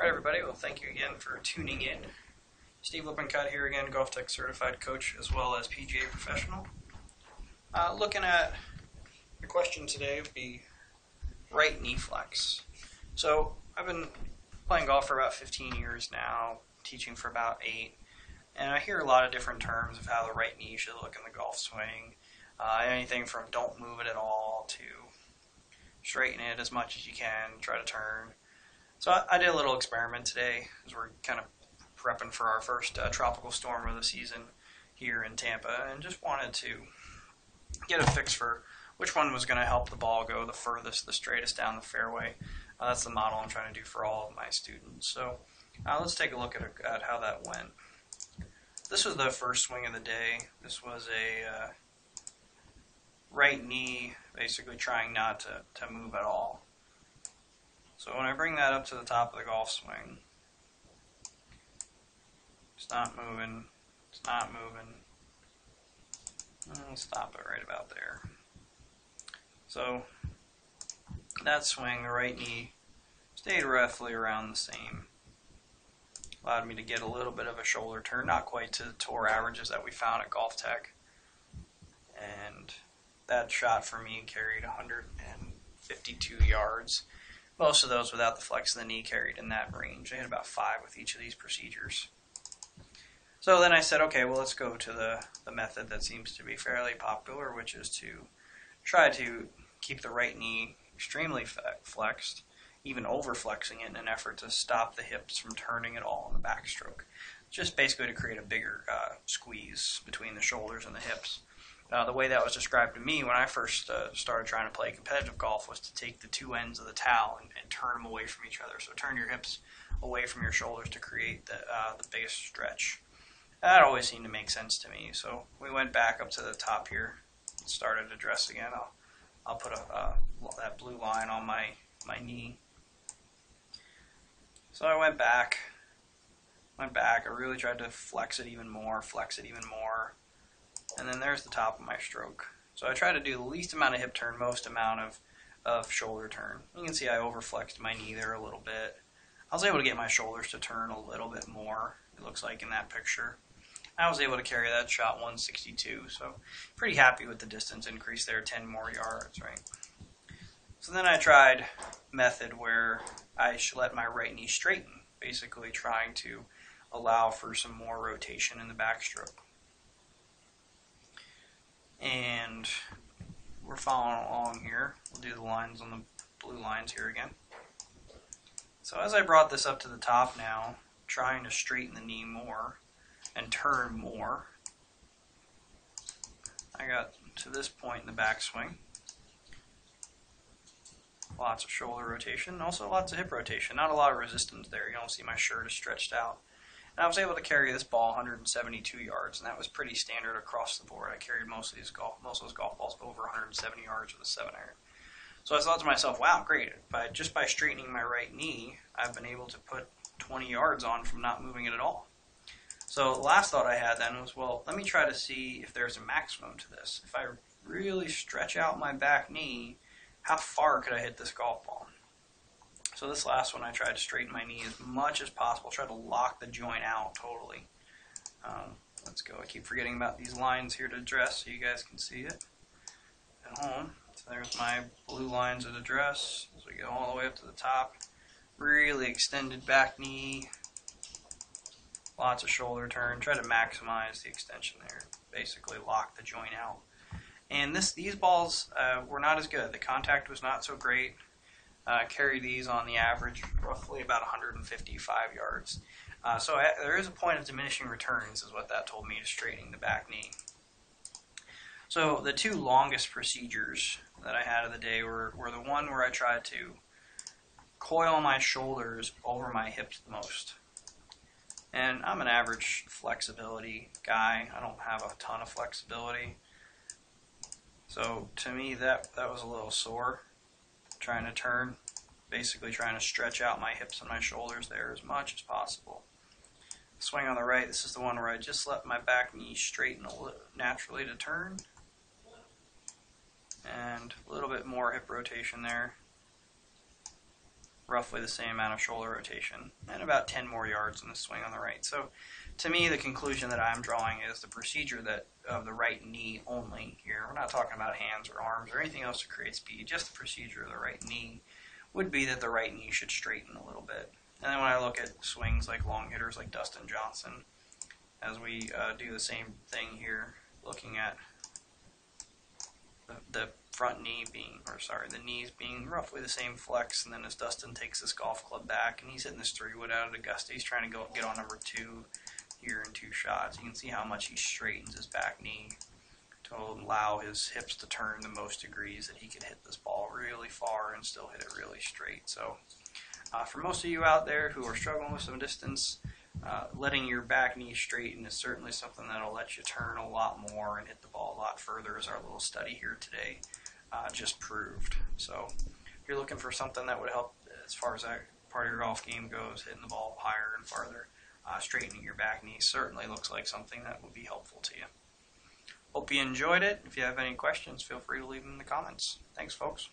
Alright everybody, well thank you again for tuning in. Steve Lippincott here again, Golf Tech Certified Coach as well as PGA Professional. Looking at your question today would be right knee flex. So I've been playing golf for about 15 years now, teaching for about 8, and I hear a lot of different terms of how the right knee should look in the golf swing. Anything from don't move it at all to straighten it as much as you can, try to turn. So I did a little experiment today as we're kind of prepping for our first tropical storm of the season here in Tampa, and just wanted to get a fix for which one was going to help the ball go the furthest, the straightest down the fairway. That's the model I'm trying to do for all of my students. So let's take a look at how that went. This was the first swing of the day. This was a right knee, basically trying not to move at all. So when I bring that up to the top of the golf swing, it's not moving, it's not moving. I'll stop it right about there. So that swing, the right knee, stayed roughly around the same. Allowed me to get a little bit of a shoulder turn, not quite to the tour averages that we found at Golf Tech. And that shot for me carried 152 yards. Most of those without the flex of the knee carried in that range. I had about 5 with each of these procedures. So then I said, okay, well, let's go to the method that seems to be fairly popular, which is to try to keep the right knee extremely flexed, even over-flexing it in an effort to stop the hips from turning at all in the backstroke. Just basically to create a bigger squeeze between the shoulders and the hips. The way that was described to me when I first started trying to play competitive golf was to take the two ends of the towel and turn them away from each other. So turn your hips away from your shoulders to create the biggest stretch. That always seemed to make sense to me. So we went back up to the top here and started to dress again. I'll put that blue line on my knee. So I went back. I really tried to flex it even more. And then there's the top of my stroke. So I try to do the least amount of hip turn, most amount of shoulder turn. You can see I overflexed my knee there a little bit. I was able to get my shoulders to turn a little bit more, it looks like in that picture. I was able to carry that shot 162, so pretty happy with the distance increase there, 10 more yards, right? So then I tried method where I should let my right knee straighten, basically trying to allow for some more rotation in the backstroke. And we're following along here. We'll do the lines on the blue lines here again. So as I brought this up to the top now, trying to straighten the knee more and turn more, I got to this point in the backswing. Lots of shoulder rotation, also lots of hip rotation. Not a lot of resistance there. You don't see my shirt is stretched out. And I was able to carry this ball 172 yards, and that was pretty standard across the board. I carried most of those golf balls over 170 yards with a 7-iron. So I thought to myself, wow, great. Just by straightening my right knee, I've been able to put 20 yards on from not moving it at all. So the last thought I had then was, well, let me try to see if there's a maximum to this. If I really stretch out my back knee, how far could I hit this golf ball? So this last one I tried to straighten my knee as much as possible, try to lock the joint out totally. Let's go. I keep forgetting about these lines here to address so you guys can see it at home. So there's my blue lines of address as we go all the way up to the top. Really extended back knee, lots of shoulder turn. Try to maximize the extension there. Basically lock the joint out. And these balls were not as good. The contact was not so great. Carry these on the average roughly about 155 yards. So there is a point of diminishing returns is what that told me to straightening the back knee. So the two longest procedures that I had of the day were the one where I tried to coil my shoulders over my hips the most. And I'm an average flexibility guy. I don't have a ton of flexibility. So to me that was a little sore. Trying to turn, basically trying to stretch out my hips and my shoulders there as much as possible. Swing on the right, this is the one where I just let my back knee straighten naturally to turn. And a little bit more hip rotation there. roughly the same amount of shoulder rotation, and about 10 more yards in the swing on the right. So to me, the conclusion that I'm drawing is the procedure that of the right knee only here. We're not talking about hands or arms or anything else to create speed, just the procedure of the right knee would be that the right knee should straighten a little bit. And then when I look at swings like long hitters like Dustin Johnson, as we do the same thing here, looking at the front knee being, the knees being roughly the same flex, and then as Dustin takes this golf club back and he's hitting this 3-wood out at Augusta, he's trying to get on number 2 here in 2 shots. You can see how much he straightens his back knee to allow his hips to turn the most degrees that he could hit this ball really far and still hit it really straight. So for most of you out there who are struggling with some distance, letting your back knee straighten is certainly something that'll let you turn a lot more and hit the ball a lot further, as our little study here today just proved. So if you're looking for something that would help as far as that part of your golf game goes, hitting the ball higher and farther, straightening your back knee certainly looks like something that would be helpful to you. Hope you enjoyed it. If you have any questions, feel free to leave them in the comments. Thanks, folks.